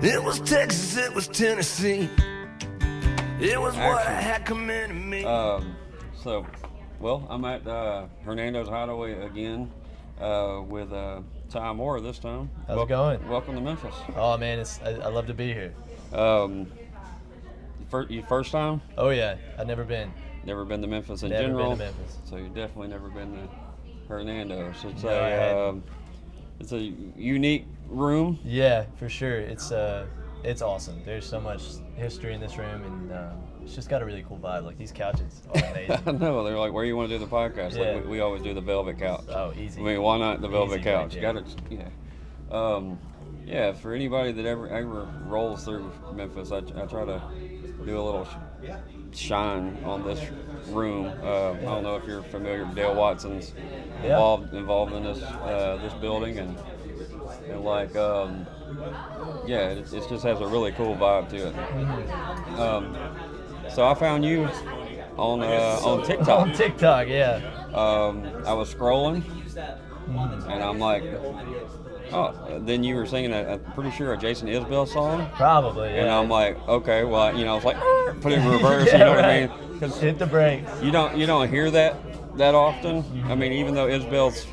It was Texas, it was Tennessee. It was what I had coming to me. Well, I'm at Hernando's Hideaway again with Ty Moore this time. How's it going? Welcome to Memphis. Oh man, I love to be here. You first time? Oh yeah, I've never been. Never been to Memphis in Never general. been to Memphis. So you've definitely never been to Hernando. So it's a unique room. Yeah, for sure. It's awesome. There's so much history in this room, and it's just got a really cool vibe. Like these couches are amazing. I know. They're like, where you want to do the podcast? Yeah. Like we always do the velvet couch. Oh, easy. I mean, why not the velvet Easy couch? right Got it. Yeah. Yeah. For anybody that ever rolls through Memphis, I try to do a little shine on this room. I don't know if you're familiar with Dale Watson's involved in this building, and like it just has a really cool vibe to it. So I found you on TikTok. On TikTok, yeah. I was scrolling, and I'm like, oh, then you were singing I'm pretty sure a Jason Isbell song. Probably, yeah. And I'm like, okay, well, I was like, put it in reverse, you know what I mean? Because hit the brakes. You don't hear that often. I mean, even though Isbell's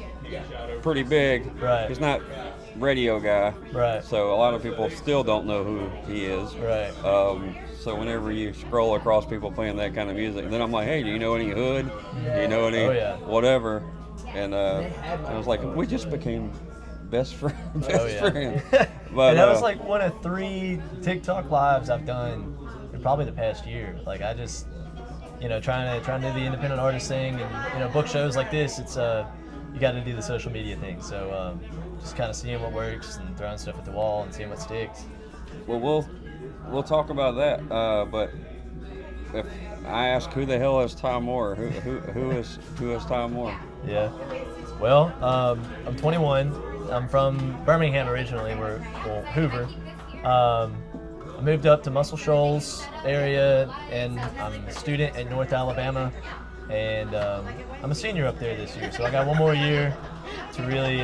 pretty big, right. He's not radio guy, right? So a lot of people still don't know who he is, right? So whenever you scroll across people playing that kind of music, then I'm like, hey, do you know any Hood? Do you know any whatever? And I was like, we just became best friends. But and that was like one of 3 TikTok lives I've done in probably the past year. Like I just, trying to do the independent artist thing, and book shows like this. It's you got to do the social media thing. So just kind of seeing what works and throwing stuff at the wall and seeing what sticks. Well, we'll talk about that. But if I ask who the hell is Ty Moore, who is Ty Moore? Yeah. Well, I'm 21. I'm from Birmingham originally. Hoover. I moved up to Muscle Shoals area, and I'm a student at North Alabama, and I'm a senior up there this year. So I got one more year to really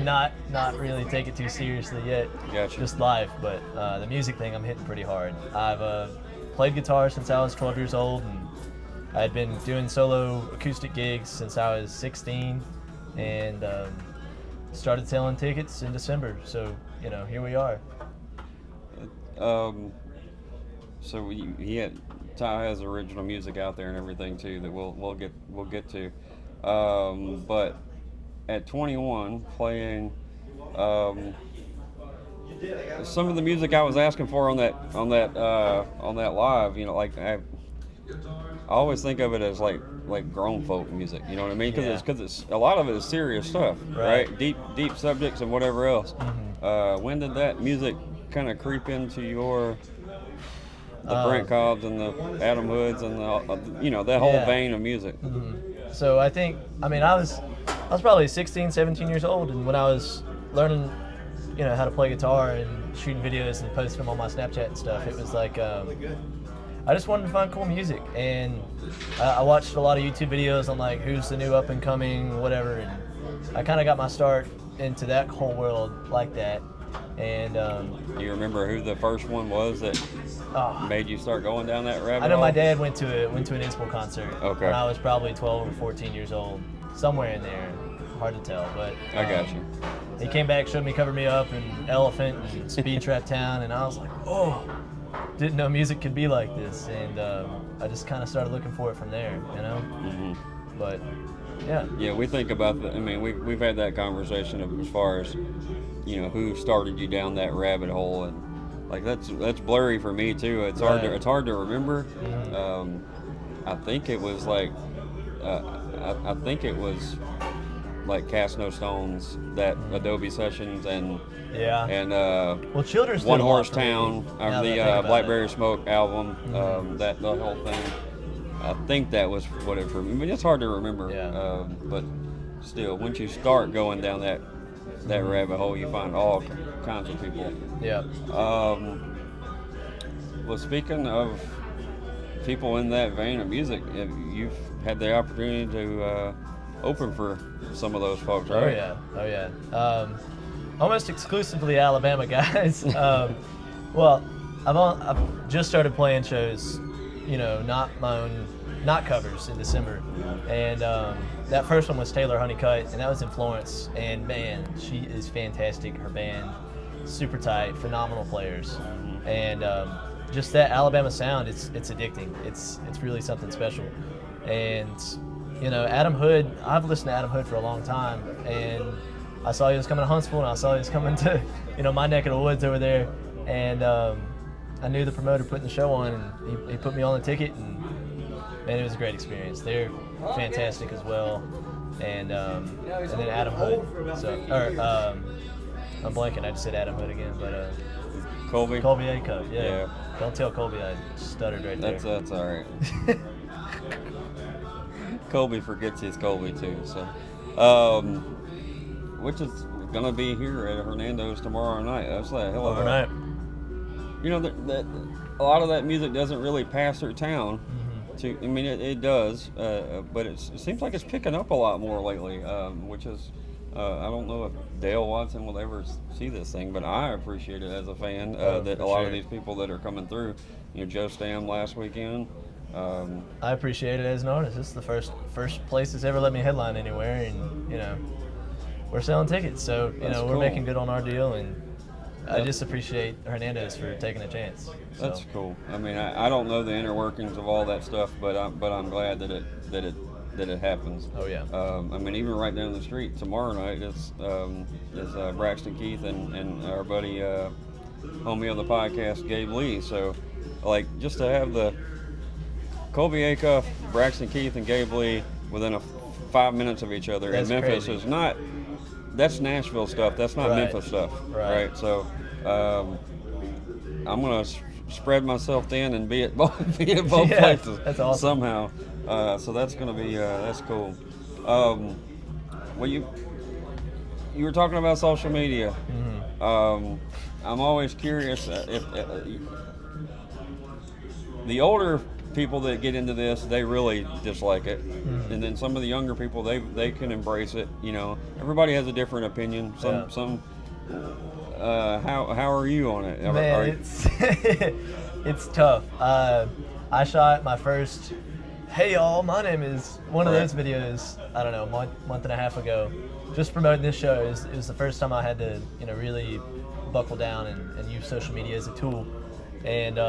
not really take it too seriously yet. Gotcha. Just life, but the music thing I'm hitting pretty hard. I've played guitar since I was 12 years old, and I had been doing solo acoustic gigs since I was 16, and started selling tickets in December. So here we are. So Ty has original music out there and everything too that we'll get to. But at 21, playing some of the music I was asking for on that live, like I always think of it as like grown folk music, you know what I mean? Because it's a lot of it is serious stuff, right? Deep subjects and whatever else. Mm-hmm. When did that music kind of creep into the Brent Cobbs and the Adam Hoods and that whole vein of music? Mm-hmm. So I was probably 16, 17 years old, and when I was learning, how to play guitar and shooting videos and posting them on my Snapchat and stuff, it was like I just wanted to find cool music, and I watched a lot of YouTube videos on like who's the new up and coming whatever, and I kind of got my start into that whole world like that. And do you remember who the first one was that made you start going down that rabbit hole? I know my dad went to an Inspo concert when I was probably 12 or 14 years old, somewhere in there. Hard to tell, but I got you. He came back, showed me Cover Me Up and Elephant and Speed Trap Town, and I was like, oh, didn't know music could be like this, and I just kind of started looking for it from there, Mm-hmm. But yeah, we think about we've had that conversation of as far as who started you down that rabbit hole, and like that's blurry for me too. It's hard to remember. Mm-hmm. I think it was like Cast No Stones, that Adobe Sessions, and Childers One Horse Town, the Blackberry Smoke album, Mm-hmm. the whole thing. I think that was what it for me. I mean, it's hard to remember, but still, once you start going down that rabbit hole, you find all kinds of people. Yeah. Well, speaking of people in that vein of music, you've had the opportunity to open for some of those folks, right? Oh yeah. almost exclusively Alabama guys. Well, I've just started playing shows, not covers in December, and that first one was Taylor Honeycutt, and that was in Florence. And man, she is fantastic. Her band, super tight, phenomenal players, and just that Alabama sound, it's addicting. It's really something special. And Adam Hood, I've listened to Adam Hood for a long time, and I saw he was coming to Huntsville, and I saw he was coming to my neck of the woods over there, and I knew the promoter putting the show on, and he put me on the ticket, and man, it was a great experience. They're fantastic as well, and then Adam Hood. I'm blanking. I just said Adam Hood again, but Colby A. Cup. Yeah. Don't tell Colby I stuttered right there. That's all right. Colby forgets he's Colby too. So, which is gonna be here at Hernando's tomorrow night. That's a hell of a overnight. A lot of that music doesn't really pass through town. It does, but it seems like it's picking up a lot more lately, which is, I don't know if Dale Watson will ever see this thing, but I appreciate it as a fan, that a lot of these people that are coming through, Joe Stam last weekend. I appreciate it as an artist. This is the first place that's ever let me headline anywhere, and, we're selling tickets, so, we're cool. making good on our deal, and I just appreciate Hernandez for taking a chance. So. That's cool. I don't know the inner workings of all that stuff, but I'm glad that it happens. Oh yeah. Even right down the street tomorrow night is Braxton Keith and our buddy homie on the podcast, Gabe Lee. So, just to have the Colby Acuff, Braxton Keith, and Gabe Lee within 5 minutes of each other in Memphis is not. That's Nashville stuff. That's not Memphis stuff, right? So, I'm gonna spread myself thin and be at both places. That's awesome. Somehow. So that's gonna be that's cool. Well, you were talking about social media. I'm always curious if the older people that get into this, they really dislike it, and then some of the younger people, they can embrace it. Everybody has a different opinion. Some. How are you on it? Man, it's tough. I shot my first "Hey y'all, my name is" one of those videos. I don't know, month and a half ago, just promoting this show. It was the first time I had to really buckle down and use social media as a tool, and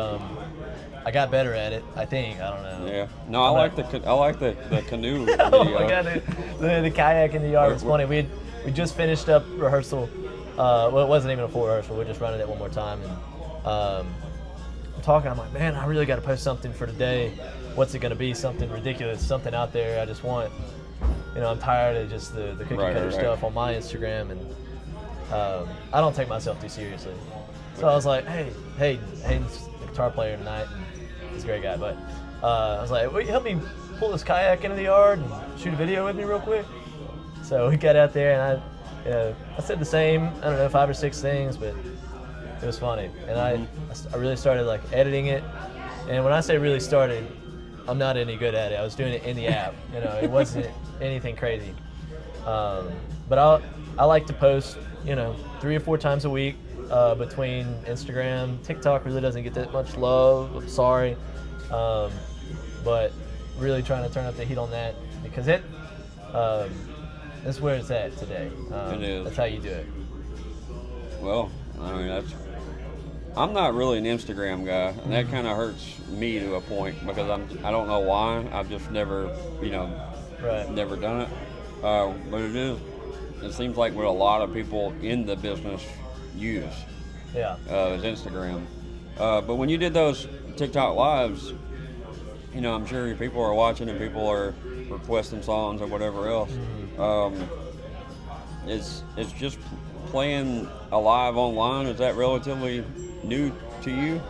I got better at it. I think. I don't know. Yeah. No, I like the canoe video. Oh my god, the kayak in the yard was funny. We just finished up rehearsal. Well, it wasn't even a full rehearsal. We're just running it one more time, and I'm talking. I'm like, man, I really got to post something for today. What's it gonna be? Something ridiculous, something out there. I just want, I'm tired of just the cookie cutter stuff on my Instagram, and I don't take myself too seriously. So I was like, hey, Hayden's the guitar player tonight, and he's a great guy. But I was like, will you help me pull this kayak into the yard and shoot a video with me real quick? So we got out there, and I said the same, 5 or 6 things, but it was funny. And I really started editing it. And when I say really started, I'm not any good at it. I was doing it in the app. It wasn't anything crazy. But I like to post, 3 or 4 times a week between Instagram. TikTok really doesn't get that much love. I'm sorry. But really trying to turn up the heat on that, because that's where it's at today. It is. That's how you do it. Well, I'm not really an Instagram guy, and that kind of hurts me to a point, because I don't know why. I've just never, never done it. But it seems like what a lot of people in the business use. Yeah. Is Instagram. But when you did those TikTok lives, I'm sure people are watching and people are requesting songs or whatever else. It's just playing a live online. Is that relatively new to you?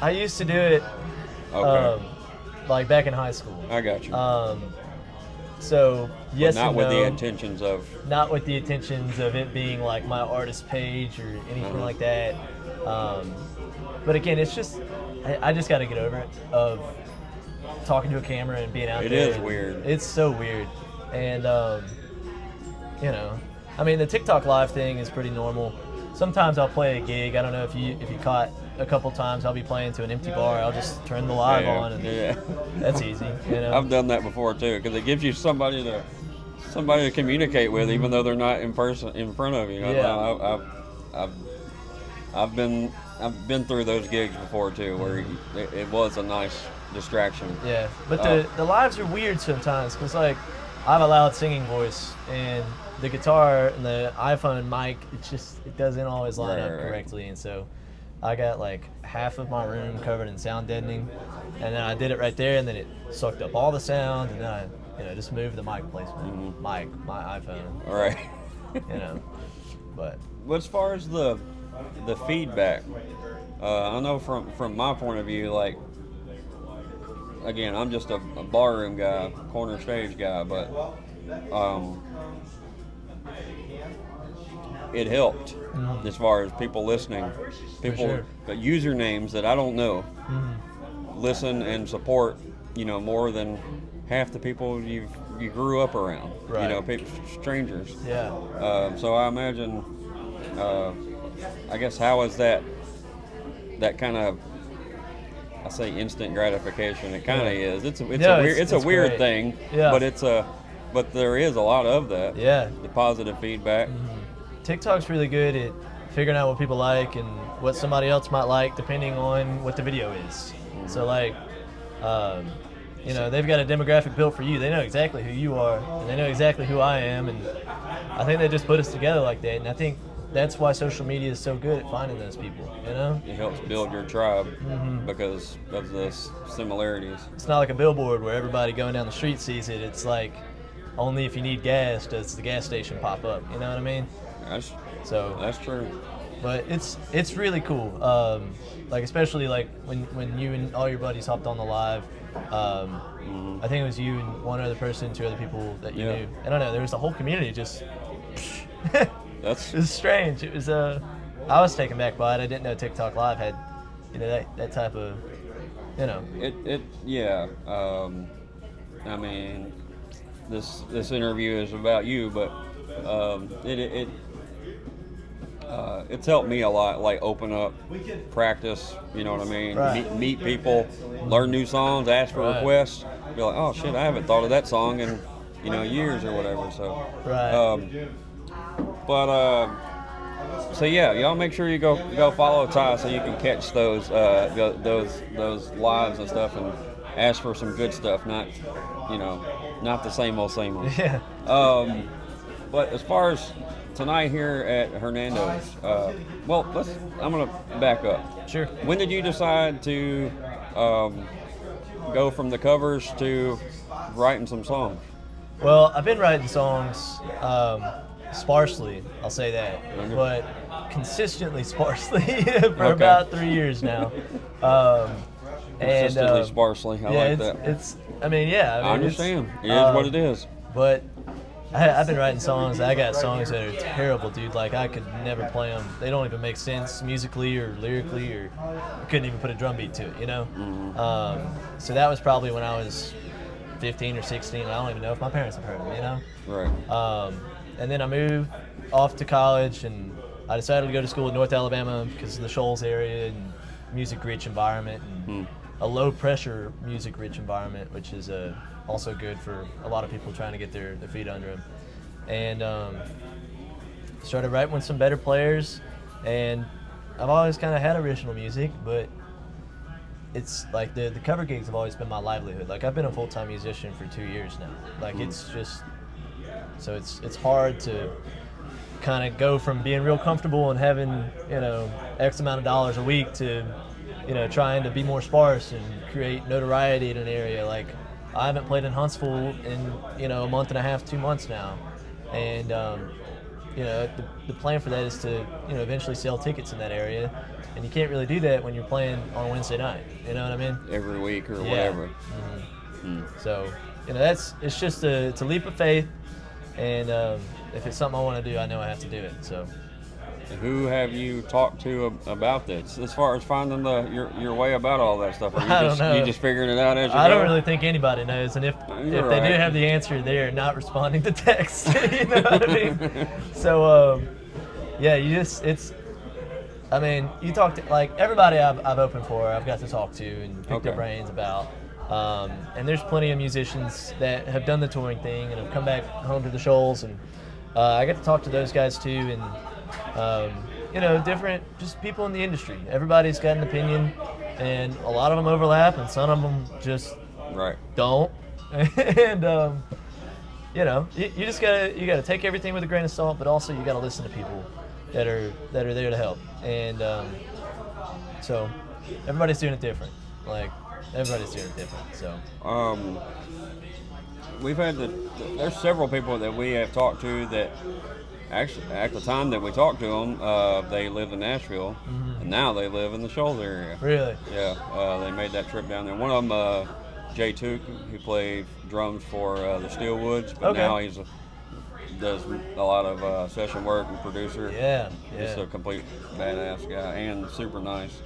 I used to do it back in high school. I got you. So yes, but not and with no. the intentions of. Not with the intentions of it being like my artist page or anything like that. But again, it's just I just got to get over it of talking to a camera and being out there. It is weird. It's so weird, and I mean, the TikTok live thing is pretty normal. Sometimes I'll play a gig. I don't know if you caught a couple times. I'll be playing to an empty bar. I'll just turn the live on, and that's easy. You know? I've done that before too, because it gives you somebody to communicate with, even though they're not in person in front of you. Yeah. I've been through those gigs before too, where it was a nice distraction. Yeah, but the lives are weird sometimes, because like I have a loud singing voice, and the guitar and the iPhone mic, it doesn't always line up correctly, and so I got like half of my room covered in sound deadening, and then I did it right there, and then it sucked up all the sound, and then I just moved the mic placement, my iPhone. All right. But as far as the feedback, I know from my point of view, like, again, I'm just a barroom guy, corner stage guy, but it helped as far as people listening. People, usernames that I don't know, listen and support, more than half the people you grew up around, people, strangers. Yeah. So I imagine, I guess, how is that kind of, I say instant gratification. It kind of is. It's a weird great thing. Yeah. But there is a lot of that. Yeah. The positive feedback. TikTok's really good at figuring out what people like and what somebody else might like, depending on what the video is. So like, they've got a demographic built for you. They know exactly who you are, and they know exactly who I am, and I think they just put us together like that. And I think that's why social media is so good at finding those people. It helps build your tribe because of the similarities. It's not like a billboard where everybody going down the street sees it. It's like only if you need gas does the gas station pop up. You know what I mean? That's true. But it's really cool. Like especially like when you and all your buddies hopped on the live. I think it was you and one other person, two other people that you knew. I don't know. There was a whole community just. It was strange. It was I was taken back by it. I didn't know TikTok Live had, that type of, I mean, this interview is about you, but it's helped me a lot. Like open up, practice. You know what I mean? Right. Meet people, learn new songs, ask for requests. Be like, oh shit, I haven't thought of that song in years or whatever. So. Right. So yeah, y'all make sure you go follow Ty so you can catch those lives and stuff and ask for some good stuff, not the same old. Yeah. But as far as tonight here at Hernando's, I'm gonna back up. Sure. When did you decide to go from the covers to writing some songs? Well, I've been writing songs. Sparsely, I'll say that, but consistently sparsely for about 3 years now. Consistently sparsely, I like that. I understand. It is what it is. But I've been writing songs. I got songs that are terrible, dude. Like I could never play them. They don't even make sense musically or lyrically, or I couldn't even put a drum beat to it. So that was probably when I was 15 or 16. I don't even know if my parents have heard them. Right. And then I moved off to college, and I decided to go to school in North Alabama because of the Shoals area and music-rich environment, and a low-pressure music-rich environment, which is also good for a lot of people trying to get their feet under them. And started writing with some better players, and I've always kind of had original music, but it's like the cover gigs have always been my livelihood. Like I've been a full-time musician for 2 years now. Like it's just... So it's hard to kind of go from being real comfortable and having, X amount of dollars a week to, trying to be more sparse and create notoriety in an area. Like I haven't played in Huntsville in, a month and a half, 2 months now. And, the plan for that is to, eventually sell tickets in that area. And you can't really do that when you're playing on a Wednesday night. You know what I mean? Every week or whatever. So, it's a leap of faith. And if it's something I want to do, I know I have to do it. So who have you talked to about this as far as finding your way about all that stuff? Are you I don't know. You just figuring it out as you I go? don't really think anybody knows, and if You're they do right. have the answer, they're not responding to texts. You know what I mean? So yeah, I mean, you talk to like everybody I've opened for, I've got to talk to and pick their Okay. brains about. And there's plenty of musicians that have done the touring thing and have come back home to the shoals, and I get to talk to those guys too, and you know, different just people in the industry. Everybody's got an opinion, and a lot of them overlap, and some of them just Right. don't. And you know, you just gotta take everything with a grain of salt, but also you gotta listen to people that are there to help. And so everybody's doing it different. Like everybody's doing it different. So We've had there's several people that we have talked to that actually at the time that we talked to them, they lived in Nashville, and now they live in the Shoals area. really, Yeah, they made that trip down there. One of them, Jay Took, who played drums for the Steelwoods, but Okay. now he's does a lot of session work and producer. yeah, Just yeah, a complete badass guy and super nice.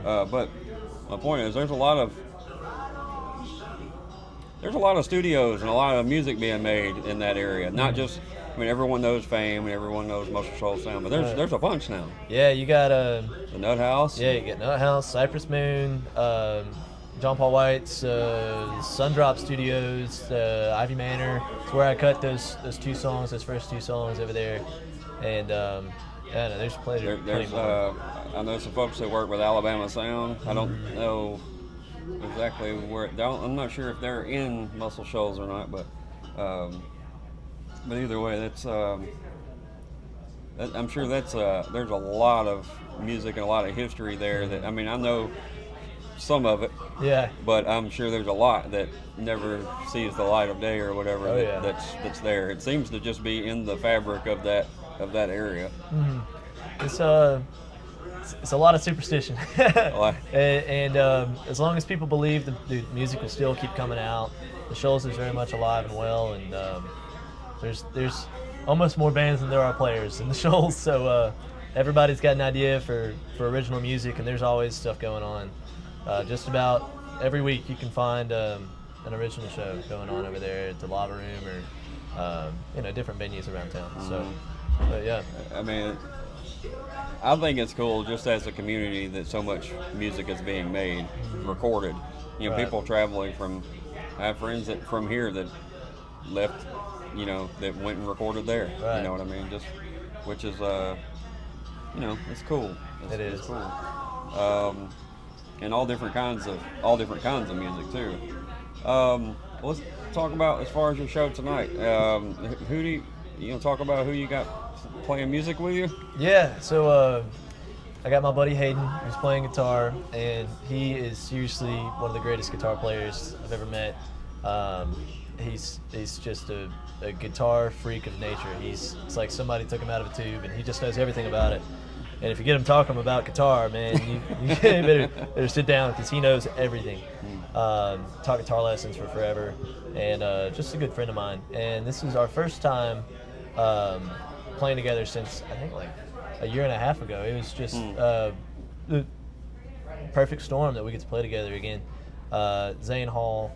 But my point is, there's a lot of studios and a lot of music being made in that area. Not just, I mean, everyone knows Fame and everyone knows Most of Soul Sound, but Right. there's a bunch now. yeah. You got The Nut House. yeah, you get Nut House, Cypress Moon, John Paul White's Sundrop Studios, Ivy Manor. It's where I cut those first two songs over there, and yeah, no, there's plenty There's more. I know some folks that work with Alabama Sound. I don't know exactly where. I'm not sure if they're in Muscle Shoals or not, but either way, that's. I'm sure that's there's a lot of music and a lot of history there. That I mean, I know some of it, Yeah, but I'm sure there's a lot that never sees the light of day or whatever Oh, yeah. that's there. It seems to just be in the fabric of that area. it's a lot of superstition, lot. and as long as people believe the music will still keep coming out, the Shoals is very much alive and well, and there's almost more bands than there are players in the Shoals, so everybody's got an idea for original music, and there's always stuff going on. Just about every week you can find an original show going on over there at the Lava Room or you know, different venues around town. So, but yeah, I mean, I think it's cool just as a community that so much music is being made, recorded. You know, Right. people traveling from. I have friends from here that left, you know, that went and recorded there. Right. You know what I mean? Just, which is, you know, it's cool. It is. It's cool. And all different kinds of music too. Let's talk about as far as your show tonight. Who do you talk about who you got playing music with you? yeah. So I got my buddy Hayden who's playing guitar, and he is seriously one of the greatest guitar players I've ever met. He's just a guitar freak of nature. It's like somebody took him out of a tube, and he just knows everything about it. And if you get him talking about guitar, man, you better sit down because he knows everything. Taught guitar lessons for forever, and just a good friend of mine. And this is our first time playing together since I think like a year and a half ago. It was just the perfect storm that we get to play together again. Zane Hall,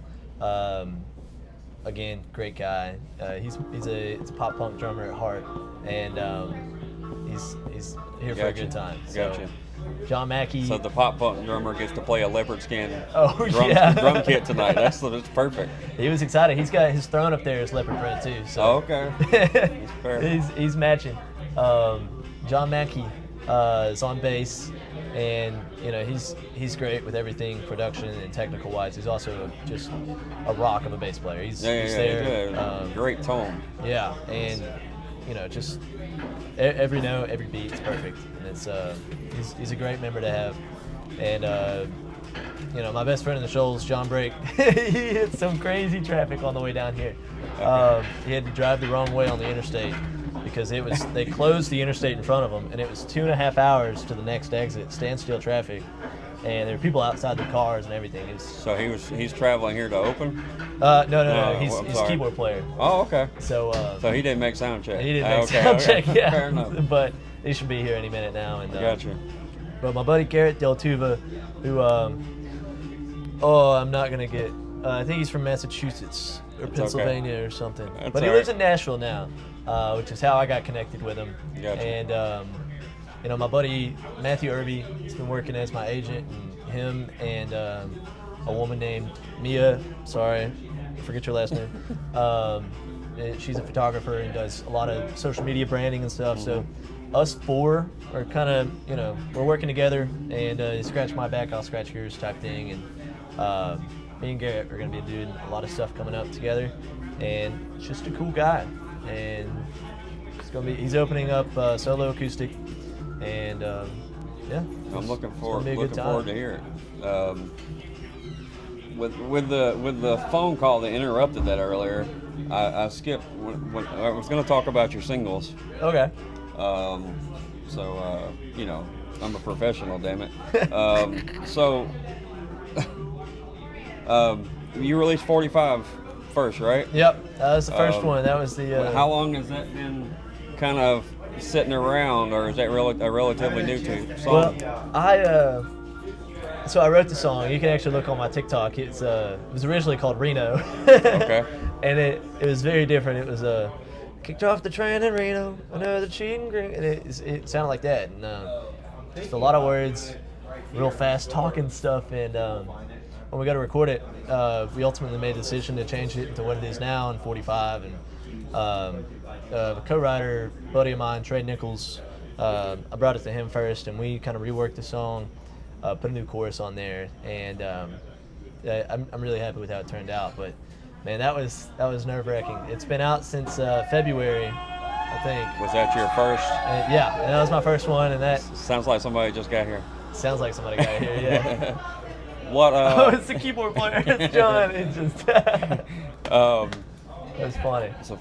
again, great guy. He's a pop punk drummer at heart, and he's here for a Gotcha. good time. Gotcha. John Mackey. So the pop punk drummer gets to play a leopard skin Yeah. drum kit tonight. That's perfect. He was excited. He's got his throne up there is leopard print too. So Oh, okay. That's fair. he's matching. John Mackey is on bass, and you know he's great with everything production and technical wise. He's also just a rock of a bass player. He's there. Yeah. Great tone. Yeah, and you know, just every note, every beat is perfect, and it's he's a great member to have. And you know, my best friend in the Shoals, John Brake, he hit some crazy traffic on the way down here. He had to drive the wrong way on the interstate because they closed the interstate in front of him, and it was 2.5 hours to the next exit, standstill traffic. And there were people outside the cars and everything. It was, So he's traveling here to open? no. He's I'm a sorry. keyboard player. Oh, okay. So So he didn't make sound check. he didn't make Okay, sound okay. check, yeah. Fair enough. But He should be here any minute now. And Gotcha. But my buddy Garrett Del Tuva, who I'm not gonna get. I think he's from Massachusetts or It's Pennsylvania or something. That's But he all lives right. in Nashville now, which is how I got connected with him. Gotcha. And my buddy Matthew Irby has been working as my agent, and him and a woman named Mia. Sorry, I forget your last name. She's a photographer and does a lot of social media branding and stuff. So us four are kind of, we're working together, and you scratch my back, I'll scratch yours type thing. And me and Garrett are going to be doing a lot of stuff coming up together, and just a cool guy. And he's opening up solo acoustic, and yeah. I'm looking forward be a good forward to time. hear it. With the phone call that interrupted that earlier, I skipped. When I was going to talk about your singles. Okay. I'm a professional, damn it. You released 45 first, right? Yep, that was the first one. That was the. How long has that been kind of sitting around, or is that a relatively new to song? Well, so I wrote the song. You can actually look on my TikTok. It was originally called Reno. Okay. And it was very different. It was kicked off the train in Reno, another cheating green, and it sounded like that. And just a lot of words, real fast talking stuff. And when we got to record it, we ultimately made the decision to change it into what it is now in 45. And a co-writer, buddy of mine, Trey Nichols, I brought it to him first, and we kind of reworked the song, put a new chorus on there, and I'm really happy with how it turned out. But man, that was nerve-wracking. It's been out since February, I think. Was that your first? And that was my first one, and that Sounds like somebody just got here. sounds like somebody got here. Yeah. What? Oh, it's the keyboard player. It's John. It just. It was funny. So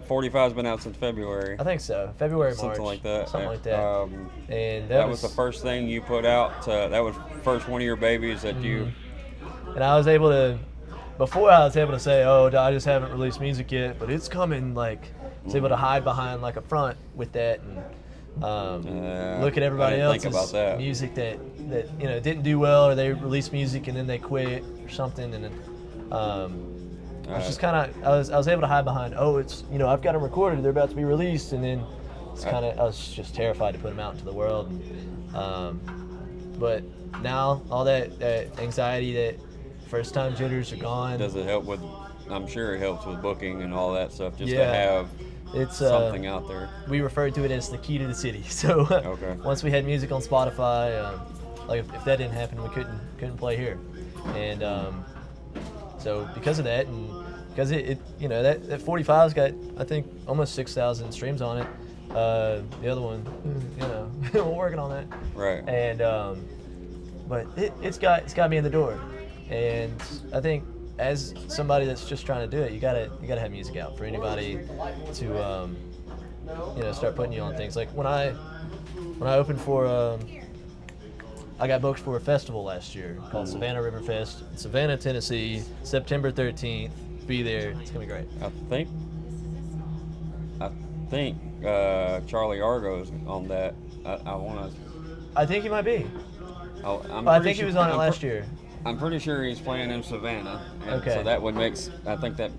45's been out since February. I think so. February, March. Something like that. Something like that. And that was the first thing you put out. That was first one of your babies that you. And I was able to, before I was able to say, oh, I just haven't released music yet, but it's coming. Like, I was able to hide behind like a front with that, and look at everybody I didn't think about else's that. music that didn't do well, or they released music and then they quit or something, and then I was just kind of I was able to hide behind, oh, it's I've got them recorded, they're about to be released, and then it's kind of I was just terrified to put them out into the world. But now all that anxiety, that first time jitters are gone. Does it help with? I'm sure it helps with booking and all that stuff. Just to Yeah. have It's something out there. We referred to it as the key to the city. So Okay. once we had music on Spotify, like if that didn't happen, we couldn't play here. And so because of that, and because it that 45's got, I think, almost 6,000 streams on it. The other one, we're working on that. Right. And but it's got me in the door. And I think as somebody that's just trying to do it, you gotta have music out for anybody to start putting you on things. Like when I opened for I got booked for a festival last year called Savannah River Fest in Savannah, Tennessee, September 13th. Be there. It's gonna be great. I think Charlie Argo's on that. I think he might be. I think he was on it last year. I'm pretty sure he's playing in Savannah. And Okay. So that would make. I think that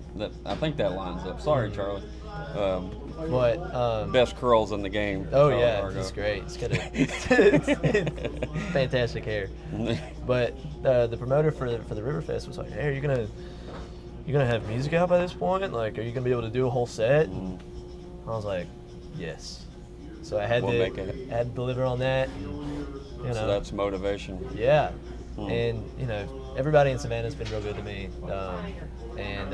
lines up. Sorry, Charlie. But Best curls in the game. oh Charlie yeah, Argo. he's great. He's got it's fantastic hair. But the promoter for the Riverfest was like, "Hey, are you gonna have music out by this point? Like, are you gonna be able to do a whole set?" And I was like, "Yes." So I had to deliver on that. And, So that's motivation. Yeah. And everybody in Savannah's been real good to me, and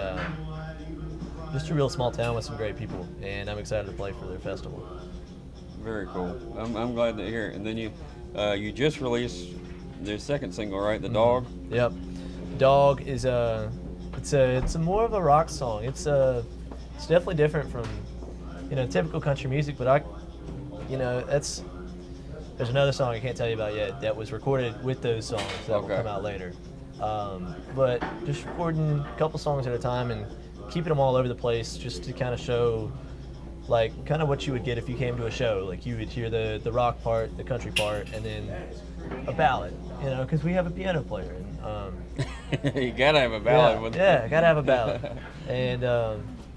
just a real small town with some great people, and I'm excited to play for their festival. Very cool. I'm glad to hear it. And then you just released the second single, right? The Dog. Yep. Dog is it's a more of a rock song. It's definitely different from typical country music, but there's another song I can't tell you about yet that was recorded with those songs that will come out later. But just recording a couple songs at a time and keeping them all over the place just to kind of show like kind of what you would get if you came to a show. Like you would hear the rock part, the country part, and then a ballad. You know, because we have a piano player. And, You gotta have a ballad with. Yeah, gotta have a ballad. And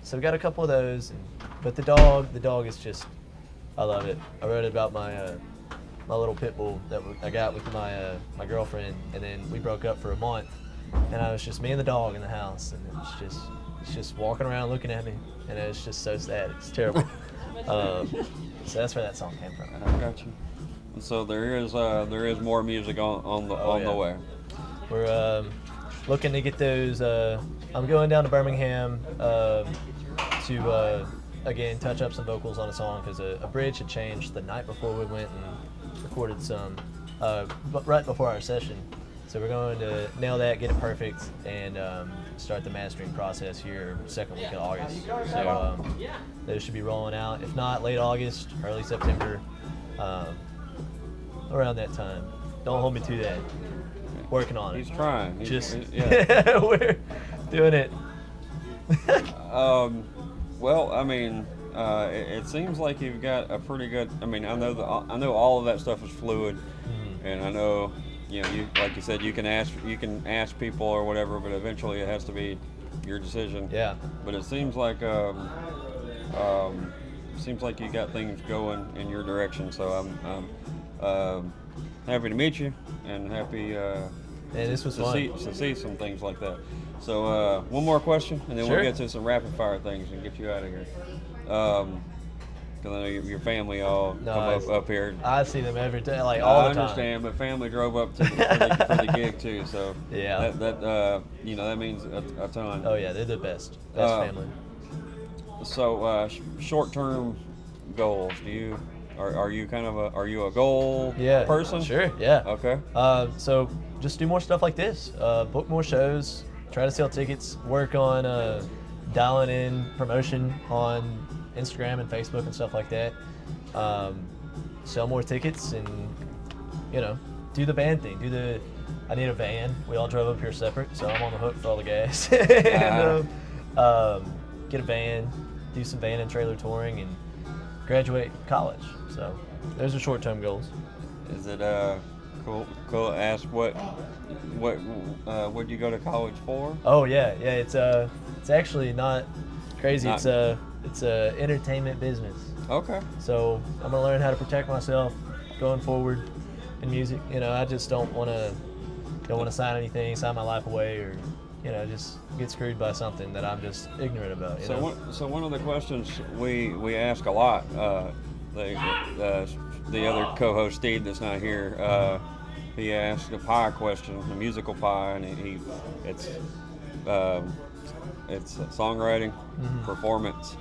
so we got a couple of those. But the dog is just, I love it. I wrote about my little pit bull that I got with my girlfriend, and then we broke up for a month, and I was just me and the dog in the house, and it's just walking around looking at me, and it's just so sad. It's terrible. So that's where that song came from. I got you. And so there is more music on the way. We're looking to get those. I'm going down to Birmingham to again touch up some vocals on a song because a bridge had changed the night before we went and recorded some, but right before our session. So we're going to nail that, get it perfect, and start the mastering process here second week of August. So those should be rolling out. If not, late August, early September, around that time. Don't hold me to that. Working on it. He's trying. Yeah. We're doing it. Well, I mean, it seems like you've got a pretty good. I mean, I know all of that stuff is fluid, and I know, you like you said, you can ask people or whatever, but eventually it has to be your decision. Yeah. But it seems like you got things going in your direction. So I'm happy to meet you and happy. This was fun. To see some things like that. So one more question, and then Sure. we'll get to some rapid fire things and get you out of here. Because I know your family all come up here. I see them every day, like all the time. I understand, but family drove up for the gig too, so yeah, that means a ton. Oh yeah, they're the best family. So short-term goals. Are you a goal person? Sure. Yeah. Okay. So just do more stuff like this. Book more shows. Try to sell tickets. Work on dialing in promotion on Instagram and Facebook and stuff like that. Sell more tickets and do the band thing. I need a van. We all drove up here separate, so I'm on the hook for all the gas. And, get a van. Do some van and trailer touring and graduate college. So those are short-term goals. Is it cool to ask what you go to college for? Oh yeah. It's actually not crazy. It's a entertainment business. Okay. So I'm gonna learn how to protect myself going forward in music. I just don't want to sign my life away or just get screwed by something that I'm just ignorant about. So one of the questions we ask a lot, the other co-host Steve that's not here, he asked a pie question, a musical pie, and it's songwriting, performance,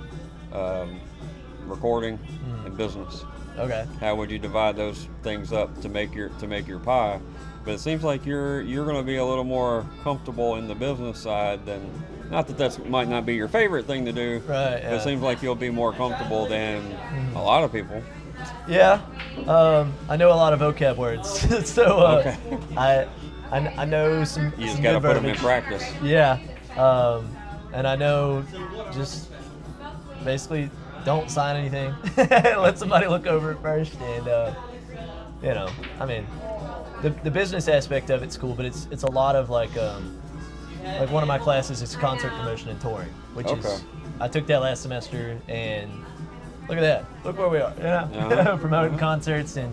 recording, and business. Okay. How would you divide those things up to make your pie? But it seems like you're going to be a little more comfortable in the business side than. Not that might not be your favorite thing to do. Right. But it seems like you'll be more comfortable than a lot of people. Yeah. I know a lot of vocab words, so okay. I know some. You just got to put them in practice. Yeah. And I know just basically don't sign anything. Let somebody look over it first, and I mean, the business aspect of it's cool, but it's a lot of like one of my classes is concert promotion and touring, which is I took that last semester, and look at that. Look where we are. Yeah. Promoting concerts and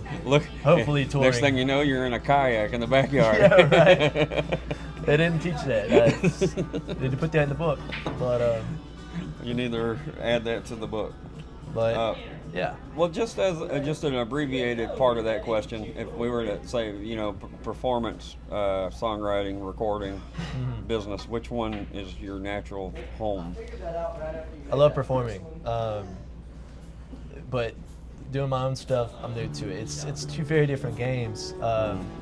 hopefully touring. Next thing you know, you're in a kayak in the backyard. Yeah, right. They didn't teach that. I need to put that in the book, but you need to add that to the book. But yeah. Well, just as just an abbreviated part of that question, if we were to say, performance, songwriting, recording, business, which one is your natural home? I love performing, but doing my own stuff, I'm new to it. It's two very different games.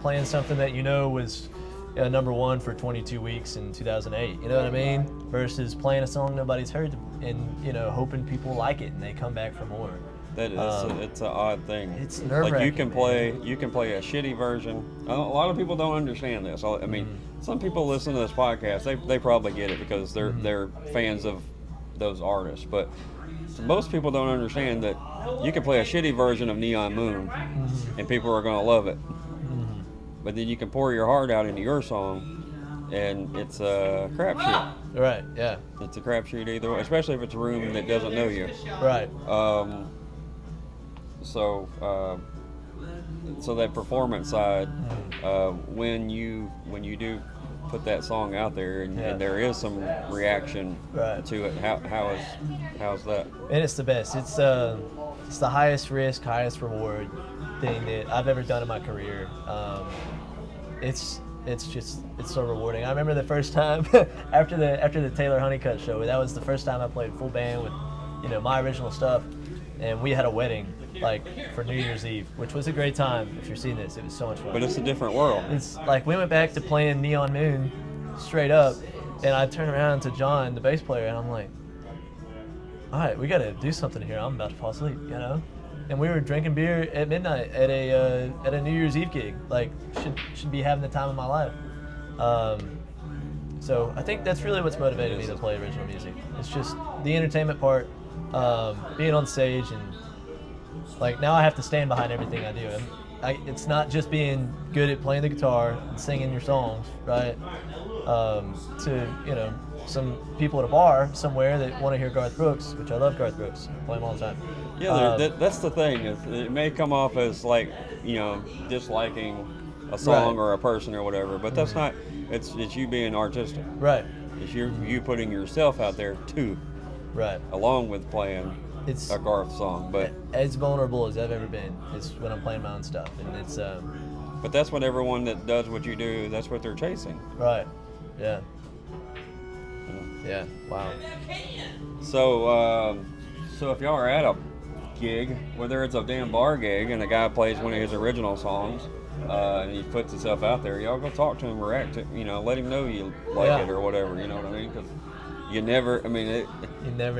Playing something that was number one for 22 weeks in 2008, you know what I mean? Versus playing a song nobody's heard and hoping people like it and they come back for more. That is, it's an odd thing. It's nerve-wracking. Like you can play a shitty version. A lot of people don't understand this. I mean, some people listen to this podcast. They probably get it because they're fans of those artists. But So most people don't understand that you can play a shitty version of Neon Moon, and people are gonna love it. But then you can pour your heart out into your song, and it's a crapshoot. Right. Yeah. It's a crapshoot either way, especially if it's a room that doesn't know you. Right. So that performance side, when you do put that song out there, and there is some reaction to it, how's that? And it's the best. It's the highest risk, highest reward thing that I've ever done in my career. It's so rewarding. I remember the first time after the Taylor Honeycutt show. That was the first time I played full band with, my original stuff, and we had a wedding like for New Year's Eve, which was a great time. If you're seeing this, it was so much fun. But it's a different world. It's like we went back to playing Neon Moon straight up, and I turned around to John, the bass player, and I'm like, all right, we got to do something here. I'm about to fall asleep, And we were drinking beer at midnight at a New Year's Eve gig. Like, should be having the time of my life. So I think that's really what's motivated me to play original music. It's just the entertainment part, being on stage, and like now I have to stand behind everything I do. It's not just being good at playing the guitar and singing your songs, right? To some people at a bar somewhere that want to hear Garth Brooks, which I love Garth Brooks, I play him all the time. Yeah, that's the thing. It may come off as like disliking a song or a person or whatever, but that's not. It's you being artistic. Right. It's you putting yourself out there too. Right. Along with playing a Garth song, but as vulnerable as I've ever been is when I'm playing my own stuff, and it's. But that's what everyone that does what you do. That's what they're chasing. Right. Yeah. Yeah. Wow. So if y'all are at a gig, whether it's a damn bar gig and a guy plays one of his original songs, and he puts himself out there, y'all go talk to him, react to, let him know you like it or whatever. You know what I mean? Because you never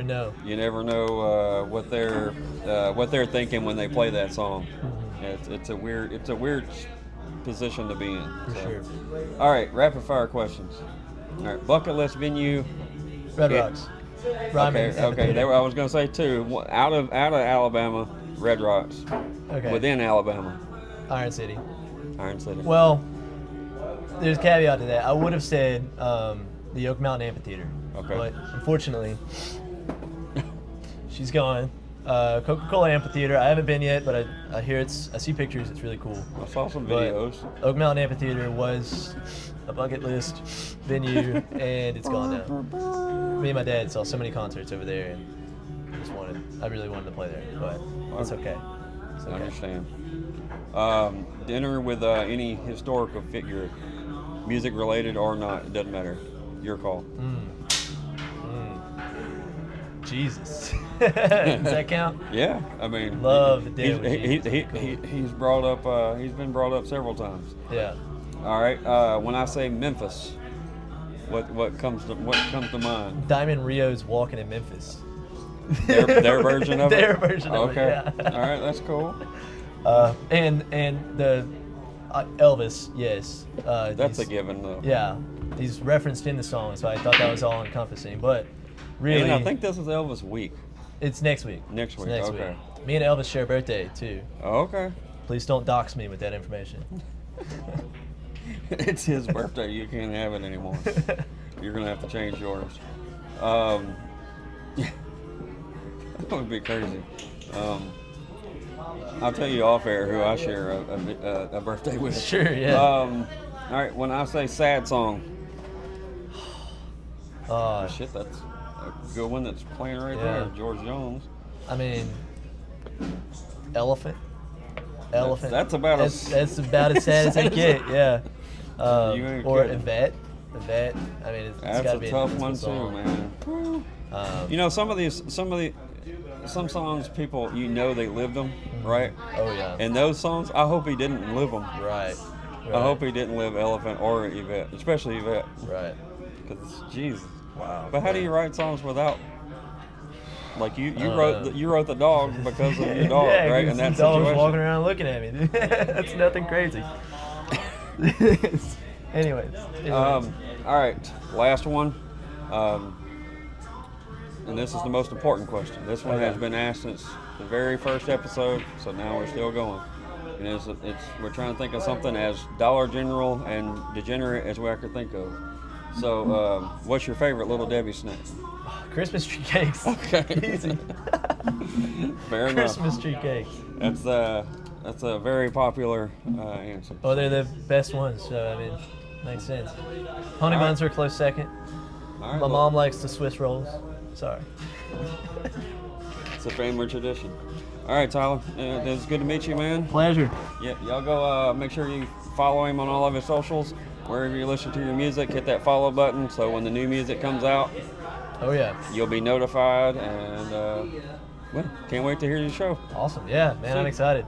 know. You never know what they're thinking when they play that song. Mm-hmm. It's a weird position to be in. For sure. All right, rapid fire questions. All right, bucket list venue. Red Rocks. Okay. I was gonna say two. Out of Alabama, Red Rocks. Okay. Within Alabama, Iron City. Well, there's a caveat to that. I would have said the Oak Mountain Amphitheater. Okay. But unfortunately, she's gone. Coca-Cola Amphitheater. I haven't been yet, but I hear I see pictures. It's really cool. I saw some videos. But Oak Mountain Amphitheater was a bucket list venue, and it's gone now. Me and my dad saw so many concerts over there, and I really wanted to play there, but it's okay. I understand. Dinner with any historical figure, music related or not, it doesn't matter. Your call. Jesus. Does that count? Yeah, I mean, love the dinner with Jesus. He's brought up. He's been brought up several times. Yeah. All right. When I say Memphis, what comes to mind? Diamond Rio's Walking in Memphis. Their version of it. Their version of it. Okay. Yeah. All right, that's cool. And the Elvis, yes. That's a given, though. Yeah, he's referenced in the song, so I thought that was all encompassing. But really, and I think this is Elvis week. It's next week. Next week. Okay. Week. Me and Elvis share a birthday too. Oh, okay. Please don't dox me with that information. It's his birthday. You can't have it anymore. You're gonna have to change yours. That would be crazy. I'll tell you off air who I share a birthday with. Sure, yeah. All right, when I say sad song, shit, that's a good one that's playing right there. George Jones. I mean, Elephant. That's about that's about as sad as they get. Yeah. Or kidding. Yvette. I mean, it's That's gotta a be tough an one song. too, man. Some songs people they lived them, right? Oh yeah. And those songs, I hope he didn't live them. Right. I hope he didn't live Elephant or Yvette, especially Yvette. Right. Because Jesus. Wow. But how do you write songs without? Like you wrote the dog because of your dog, yeah, right? And that the dog was situation. walking around looking at me. That's nothing crazy. Anyways. All right, last one. and this is the most important question. This one has been asked since the very first episode, so now we're still going. And we're trying to think of something as Dollar General and degenerate as I could think of. So, what's your favorite Little Debbie snack? Christmas tree cakes. Okay. Easy. Fair enough. Christmas tree cakes. That's a very popular answer. Oh, they're the best ones, so I mean, makes sense. Honey buns are a close second. All right, My mom likes the Swiss rolls. Sorry. It's a family tradition. All right, Tyler. It's good to meet you, man. Pleasure. Yeah, y'all go make sure you follow him on all of his socials. Wherever you listen to your music, hit that follow button so when the new music comes out, Oh yeah. you'll be notified. And well, can't wait to hear your show. Awesome. Yeah, man, I'm excited.